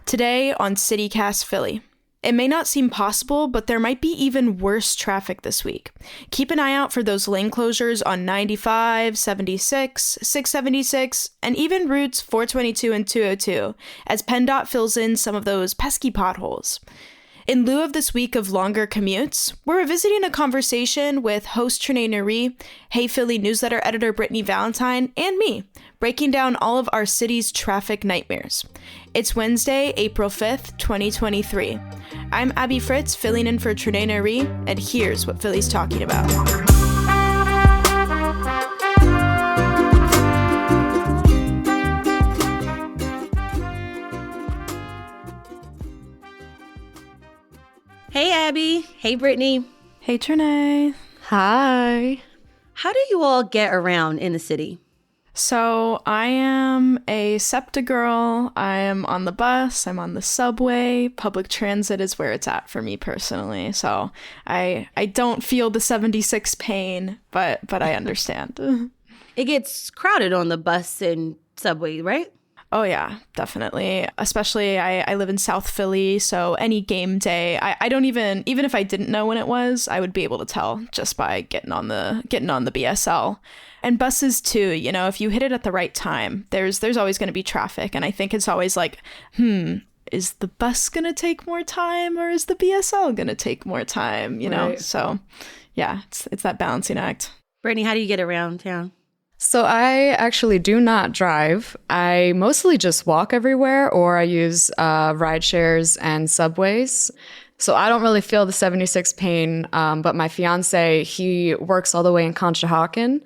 Today on CityCast Philly. It may not seem possible, but there might be even worse traffic this week. Keep an eye out for those lane closures on 95, 76, 676, and even routes 422 and 202, as PennDOT fills in some of those pesky potholes. In lieu of this week of longer commutes, we're revisiting a conversation with host Trenae Nuri, Hey Philly newsletter editor Brittany Valentine, and me, breaking down all of our city's traffic nightmares. It's Wednesday, April 5th, 2023. I'm Abby Fritz, filling in for Trenae Nuri, and here's what Philly's talking about. Hey, Abby. Hey, Brittany. Hey, Trenae. Hi. How do you all get around in the city? So I am a SEPTA girl. I am on the bus. I'm on the subway. Public transit is where it's at for me personally. So I don't feel the 76 pain, but I understand. It gets crowded on the bus and subway, right? Oh, yeah, definitely. Especially I live in South Philly, so any game day, I don't even if I didn't know when it was, I would be able to tell just by getting on the BSL. And buses too, you know, if you hit it at the right time, there's always going to be traffic. And I think it's always like, is the bus going to take more time or is the BSL going to take more time, you know? Right. So, yeah, it's that balancing act. Brittany, how do you get around town? So I actually do not drive. I mostly just walk everywhere, or I use ride shares and subways. So I don't really feel the 76 pain, but my fiance, he works all the way in Conshohocken.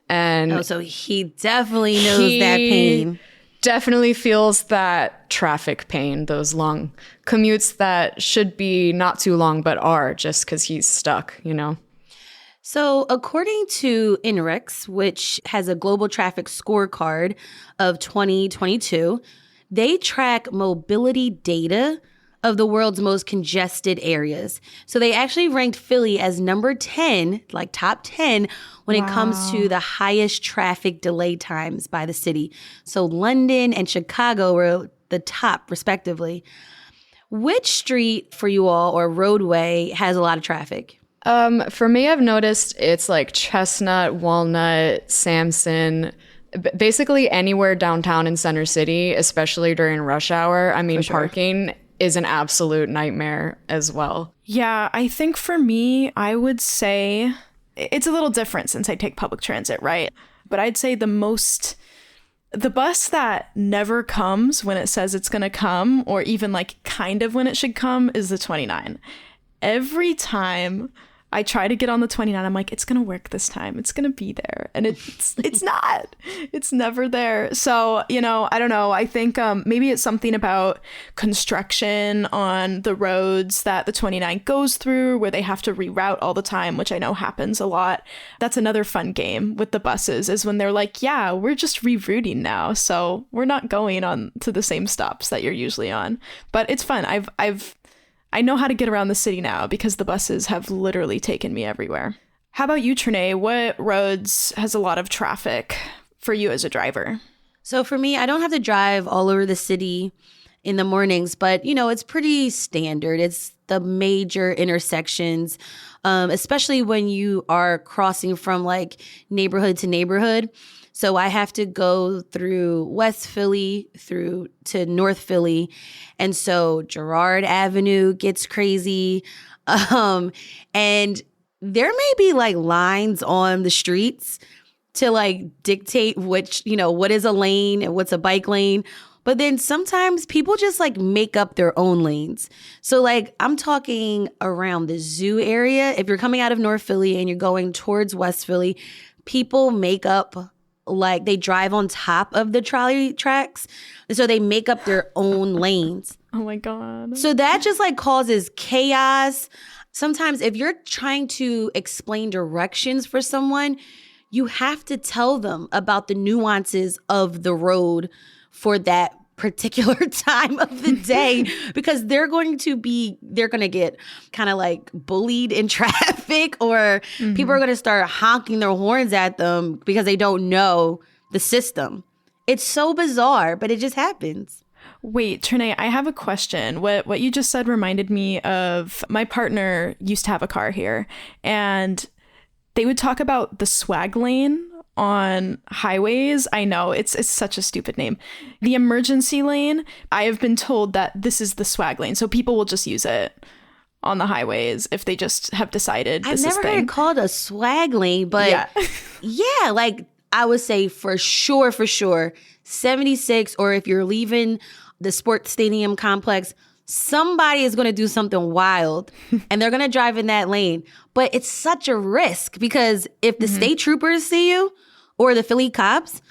And so he definitely knows that pain. Definitely feels that traffic pain, those long commutes that should be not too long, but are just because he's stuck, you know? So according to INRIX, which has a global traffic scorecard of 2022, they track mobility data of the world's most congested areas. So they actually ranked Philly as number 10, like top 10, when it comes to the highest traffic delay times by the city. So London and Chicago were the top, respectively. Which street for you all, or roadway, has a lot of traffic? For me, I've noticed it's like Chestnut, Walnut, Sampson, basically anywhere downtown in Center City, especially during rush hour. I mean, parking is an absolute nightmare as well. Yeah, I think for me, I would say it's a little different since I take public transit, right? But I'd say the bus that never comes when it says it's going to come, or even like kind of when it should come, is the 29. Every time I try to get on the 29, I'm like, it's going to work this time. It's going to be there. And it's not. It's never there. So, you know, I don't know. I think maybe it's something about construction on the roads that the 29 goes through where they have to reroute all the time, which I know happens a lot. That's another fun game with the buses is when they're like, yeah, we're just rerouting now. So we're not going on to the same stops that you're usually on. But it's fun. I know how to get around the city now because the buses have literally taken me everywhere. How about you, Trenae? What roads has a lot of traffic for you as a driver? So for me, I don't have to drive all over the city in the mornings, but, you know, it's pretty standard. It's the major intersections, especially when you are crossing from like neighborhood to neighborhood. So I have to go through West Philly through to North Philly. And so Girard Avenue gets crazy. And there may be like lines on the streets to like dictate which, you know, what is a lane and what's a bike lane. But then sometimes people just like make up their own lanes. So like I'm talking around the zoo area. If you're coming out of North Philly and you're going towards West Philly, people make up, like they drive on top of the trolley tracks. So they make up their own lanes. Oh my God. So that just like causes chaos. Sometimes if you're trying to explain directions for someone, you have to tell them about the nuances of the road for that particular time of the day because they're going to get kind of like bullied in traffic or people are going to start honking their horns at them because they don't know the system. It's so bizarre, but it just happens. Wait, Trinae, I have a question. What you just said reminded me of my partner used to have a car here, and they would talk about the swag lane on highways. I know it's such a stupid name. The emergency lane, I have been told that this is the swag lane. So people will just use it on the highways if they just have decided this I've is never heard it called a swag lane, but yeah, like I would say for sure, 76, or if you're leaving the sports stadium complex, somebody is going to do something wild and they're going to drive in that lane. But it's such a risk because if the state troopers see you or the Philly cops,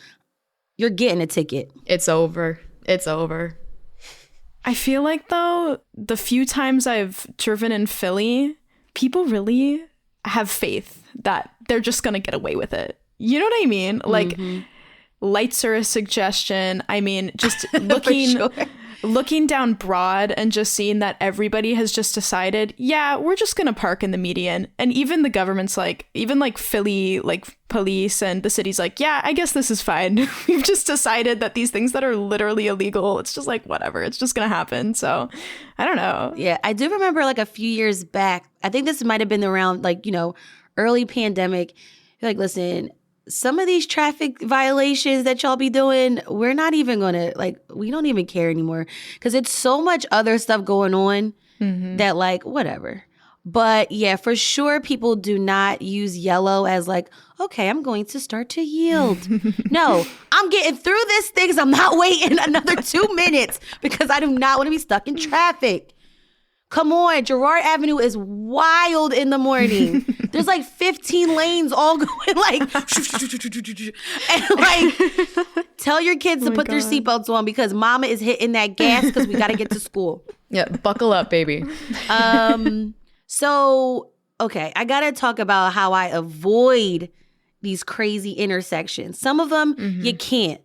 you're getting a ticket. It's over. It's over. I feel like, though, the few times I've driven in Philly, people really have faith that they're just going to get away with it. You know what I mean? Like, lights are a suggestion. I mean, just looking down Broad and just seeing that everybody has just decided, yeah, we're just going to park in the median. And even the government's like, even like Philly, like police and the city's like, yeah, I guess this is fine. We've just decided that these things that are literally illegal, it's just like, whatever, it's just going to happen. So I don't know. Yeah, I do remember like a few years back, I think this might have been around like, early pandemic. You're like, listen, some of these traffic violations that y'all be doing, we're not even going to, like, we don't even care anymore because it's so much other stuff going on that, like, whatever. But yeah, for sure, people do not use yellow as like, okay, I'm going to start to yield. No, I'm getting through this thing because I'm not waiting another 2 minutes because I do not want to be stuck in traffic. Come on, Girard Avenue is wild in the morning. There's like 15 lanes all going like, and like, tell your kids to put their seatbelts on because mama is hitting that gas because we got to get to school. Yeah, buckle up, baby. So, okay, I got to talk about how I avoid these crazy intersections. Some of them you can't,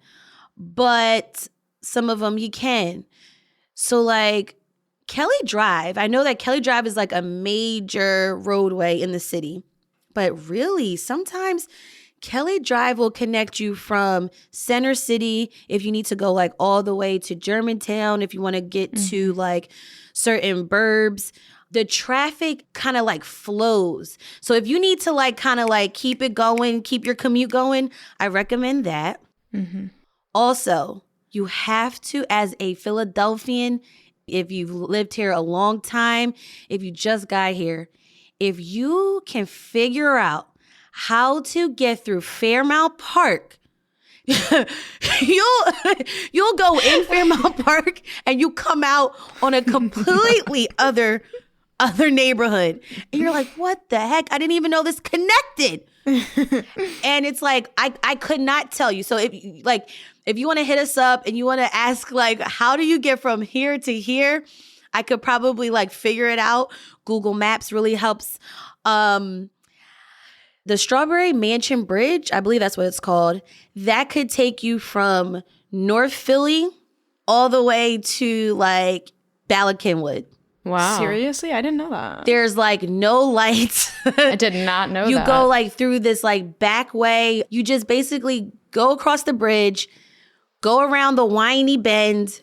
but some of them you can. So like, Kelly Drive, I know that Kelly Drive is like a major roadway in the city, but really sometimes Kelly Drive will connect you from Center City if you need to go like all the way to Germantown, if you want to get to like certain burbs. The traffic kind of like flows. So if you need to like kind of like keep it going, keep your commute going, I recommend that. Also, you have to, as a Philadelphian, if you've lived here a long time, if you just got here, if you can figure out how to get through Fairmount Park, you'll go in Fairmount Park and you come out on a completely other neighborhood. And you're like, what the heck? I didn't even know this connected. And it's like, I could not tell you. So if you want to hit us up and you want to ask like, how do you get from here to here? I could probably like figure it out. Google Maps really helps. The Strawberry Mansion Bridge, I believe that's what it's called. That could take you from North Philly all the way to like Bala Cynwyd. Wow. Seriously? I didn't know that. There's like no lights. I did not know that. You go like through this like back way. You just basically go across the bridge, go around the windy bend,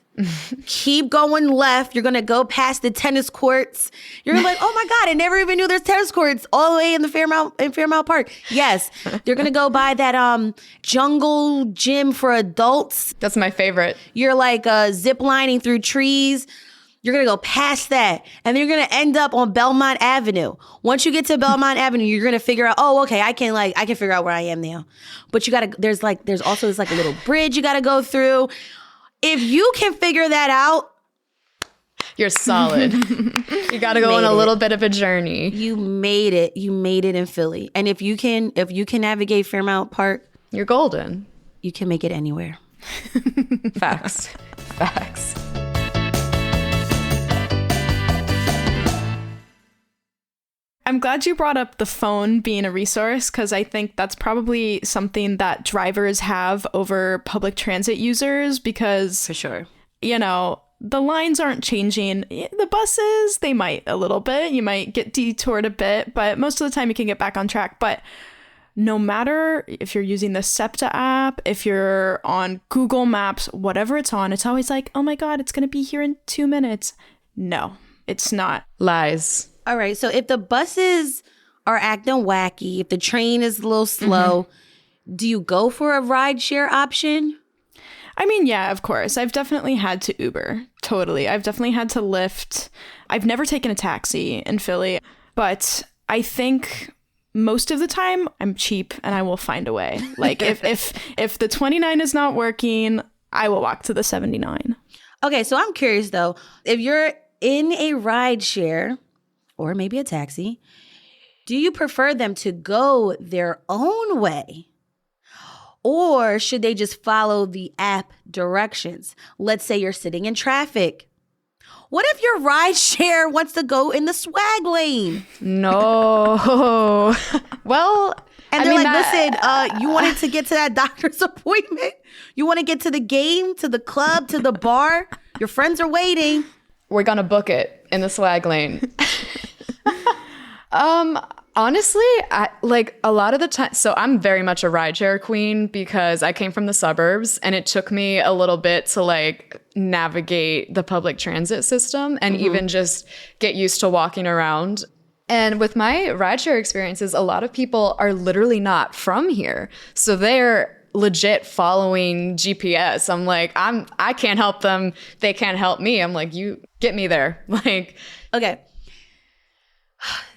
keep going left. You're going to go past the tennis courts. You're like, oh my God, I never even knew there's tennis courts all the way in Fairmount Park. Yes. You're going to go by that jungle gym for adults. That's my favorite. You're like zip lining through trees. You're going to go past that, and then you're going to end up on Belmont Avenue. Once you get to Belmont Avenue, you're going to figure out, oh, okay, I can figure out where I am now. But there's also this like a little bridge you got to go through. If you can figure that out, you're solid. You got to go on a little bit of a journey. You made it. You made it in Philly. And if you can navigate Fairmount Park, you're golden. You can make it anywhere. Facts. Facts. I'm glad you brought up the phone being a resource because I think that's probably something that drivers have over public transit users because, for sure, the lines aren't changing. The buses, they might a little bit. You might get detoured a bit, but most of the time you can get back on track. But no matter if you're using the SEPTA app, if you're on Google Maps, whatever it's on, it's always like, oh my God, it's going to be here in 2 minutes. No, it's not. Lies. All right. So if the buses are acting wacky, if the train is a little slow, do you go for a rideshare option? I mean, yeah, of course. I've definitely had to Uber. Totally. I've definitely had to Lyft. I've never taken a taxi in Philly, but I think most of the time I'm cheap and I will find a way. Like if the 29 is not working, I will walk to the 79. Okay, so I'm curious though, if you're in a rideshare or maybe a taxi, do you prefer them to go their own way? Or should they just follow the app directions? Let's say you're sitting in traffic. What if your rideshare wants to go in the swag lane? No. Well, And they're listen, you wanted to get to that doctor's appointment? You want to get to the game, to the club, to the bar? Your friends are waiting. we're gonna book it in the swag lane. Honestly, like a lot of the time, so I'm very much a rideshare queen because I came from the suburbs and it took me a little bit to like navigate the public transit system and even just get used to walking around. And with my rideshare experiences, a lot of people are literally not from here. So they're legit following GPS. I'm like, I can't help them. They can't help me. I'm like, you get me there. Like, Okay.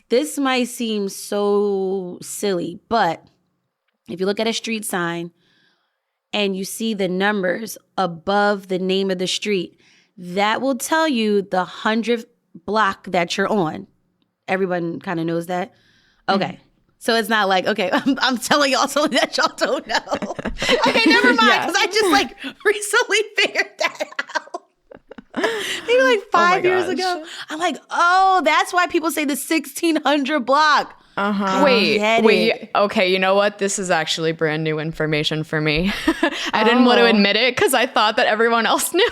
This might seem so silly, but if you look at a street sign and you see the numbers above the name of the street, that will tell you the 100th block that you're on. Everyone kind of knows that. Okay. So it's not like, okay, I'm telling y'all something that y'all don't know. Okay, never mind, because I just like recently figured that out. Maybe like 5 years ago. I'm like, oh, that's why people say the 1600 block. Wait. Okay, you know what? This is actually brand new information for me. I didn't want to admit it because I thought that everyone else knew.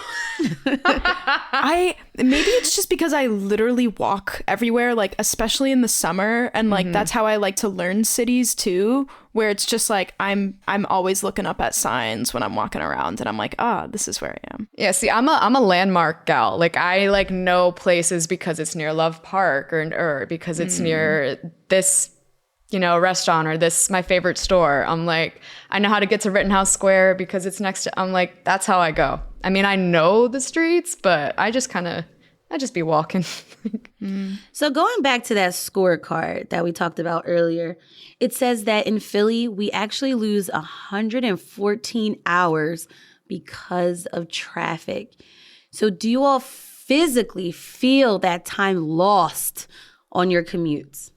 Maybe it's just because I literally walk everywhere, like especially in the summer, and like that's how I like to learn cities too, where it's just like I'm always looking up at signs when I'm walking around and I'm like, this is where I am. Yeah, see, I'm a landmark gal. Like I like know places because it's near Love Park or because it's near this, restaurant or this my favorite store. I'm like, I know how to get to Rittenhouse Square because it's next to. I'm like, that's how I go. I mean, I know the streets, but I just be walking. So going back to that scorecard that we talked about earlier, it says that in Philly, we actually lose 114 hours because of traffic. So do you all physically feel that time lost on your commutes?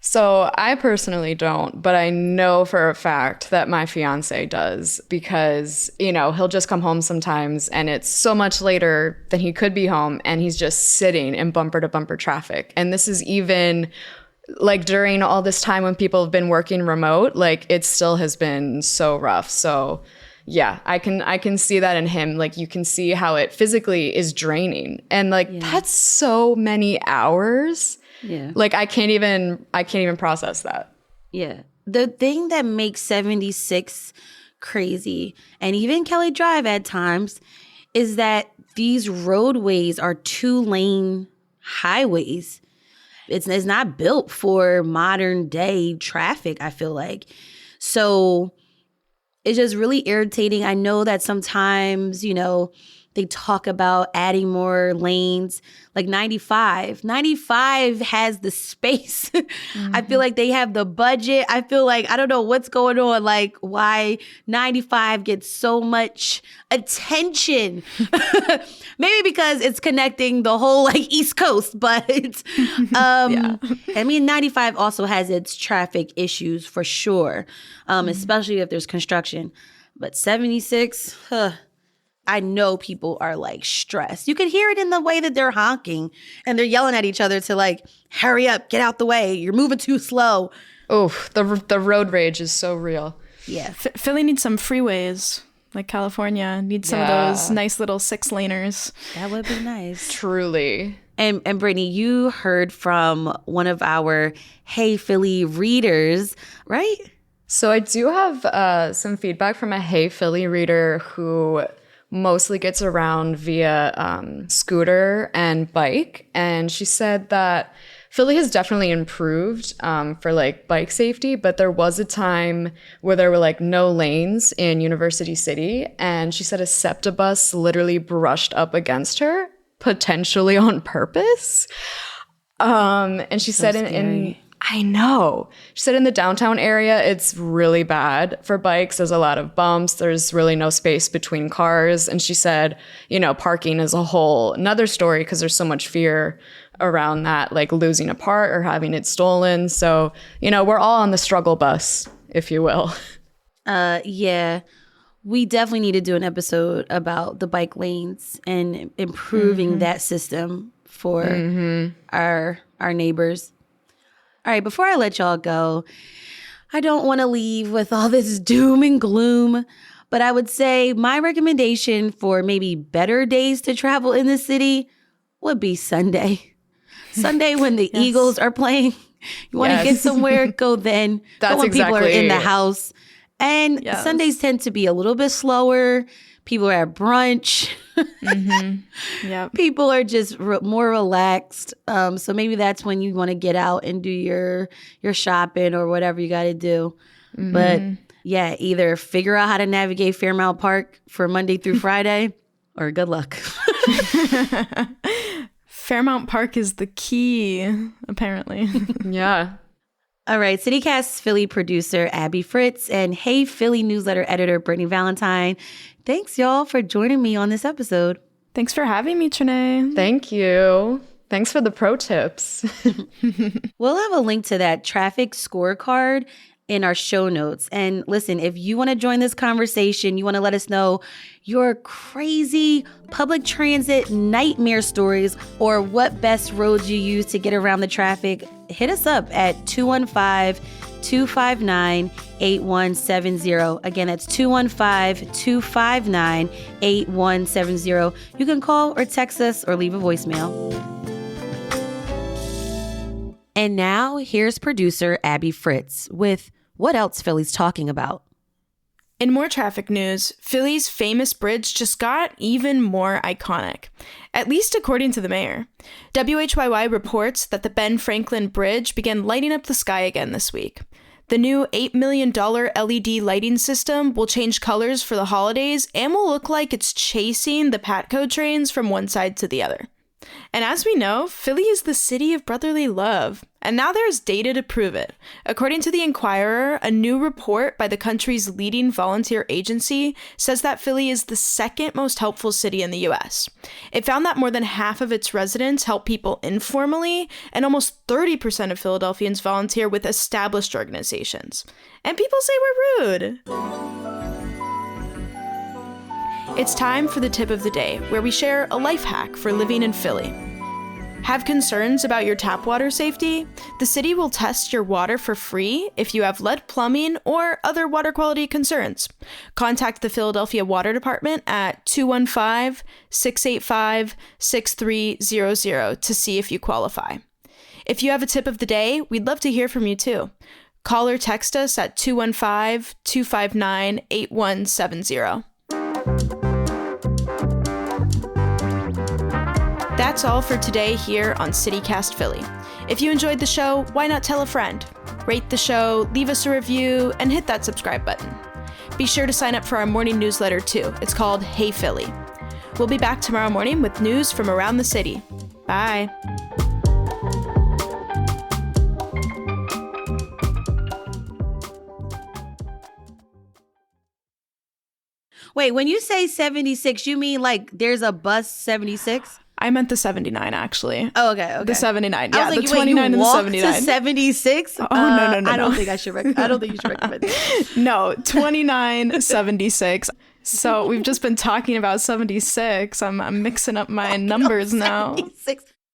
So I personally don't, but I know for a fact that my fiance does because, he'll just come home sometimes and it's so much later than he could be home and he's just sitting in bumper to bumper traffic. And this is even like during all this time when people have been working remote, like it still has been so rough. So yeah, I can see that in him. Like you can see how it physically is draining. And like that's so many hours. Yeah. Like I can't even process that. Yeah. The thing that makes 76 crazy and even Kelly Drive at times is that these roadways are 2-lane highways. It's not built for modern day traffic, I feel like. So it's just really irritating. I know that sometimes, they talk about adding more lanes, like 95. 95 has the space. I feel like they have the budget. I feel like, I don't know what's going on, like why 95 gets so much attention. Maybe because it's connecting the whole like East Coast, but I mean, 95 also has its traffic issues for sure, especially if there's construction. But 76, I know people are like stressed. You can hear it in the way that they're honking and they're yelling at each other to like, hurry up, get out the way. You're moving too slow. Oh, the road rage is so real. Yeah. Philly needs some freeways, like California needs some of those nice little 6-laners. That would be nice. Truly. And Brittany, you heard from one of our Hey Philly readers, right? So I do have some feedback from a Hey Philly reader who mostly gets around via scooter and bike. And she said that Philly has definitely improved for like bike safety, but there was a time where there were like no lanes in University City. And she said a SEPTA bus literally brushed up against her, potentially on purpose. And she said in I know. She said in the downtown area, it's really bad for bikes. There's a lot of bumps. There's really no space between cars. And she said, you know, parking is a whole another story because there's so much fear around that, like losing a part or having it stolen. So, you know, we're all on the struggle bus, if you will. Yeah. We definitely need to do an episode about the bike lanes and improving that system for our neighbors. All right, before I let y'all go, I don't want to leave with all this doom and gloom, but I would say my recommendation for maybe better days to travel in the city would be Sunday. Sunday when the Eagles are playing. You want to get somewhere, go then. That's go when people are in the exactly- house. And Sundays tend to be a little bit slower. People are at brunch. Yep. People are just more relaxed. So maybe that's when you want to get out and do your shopping or whatever you got to do. But yeah, either figure out how to navigate Fairmount Park for Monday through Friday or good luck. Fairmount Park is the key, apparently. Yeah. All right, CityCast Philly producer Abby Fritz and Hey Philly newsletter editor Brittany Valentine. Thanks, y'all, for joining me on this episode. Thanks for having me, Trinae. Thank you. Thanks for the pro tips. We'll have a link to that traffic scorecard in our show notes. And listen, if you want to join this conversation, you want to let us know your crazy public transit nightmare stories or what best roads you use to get around the traffic, hit us up at 215-259-8170. Again, that's 215-259-8170. You can call or text us or leave a voicemail. And now here's producer Abby Fritz with what else Philly's talking about. In more traffic news, Philly's famous bridge just got even more iconic, at least according to the mayor. WHYY reports that the Ben Franklin Bridge began lighting up the sky again this week. The new $8 million LED lighting system will change colors for the holidays and will look like it's chasing the Patco trains from one side to the other. And as we know, Philly is the city of brotherly love, and now there's data to prove it. According to the Inquirer, a new report by the country's leading volunteer agency says that Philly is the second most helpful city in the US. It found that more than half of its residents help people informally, and almost 30% of Philadelphians volunteer with established organizations. And people say we're rude. It's time for the tip of the day, where we share a life hack for living in Philly. Have concerns about your tap water safety? The city will test your water for free if you have lead plumbing or other water quality concerns. Contact the Philadelphia Water Department at 215-685-6300 to see if you qualify. If you have a tip of the day, we'd love to hear from you too. Call or text us at 215-259-8170. That's all for today here on CityCast Philly. If you enjoyed the show, why not tell a friend? Rate the show, leave us a review, and hit that subscribe button. Be sure to sign up for our morning newsletter too. It's called Hey Philly. We'll be back tomorrow morning with news from around the city. Bye. Wait, when you say 76, you mean like there's a bus 76? I meant the 79, actually. Oh, okay. The 79. I Yeah, was like, the wait, 29 and you the walked 79. to 76? Oh, no. I don't think I should. I don't think you should recommend that. No, 29, 76. So we've just been talking about 76. I'm mixing up my numbers now. 76.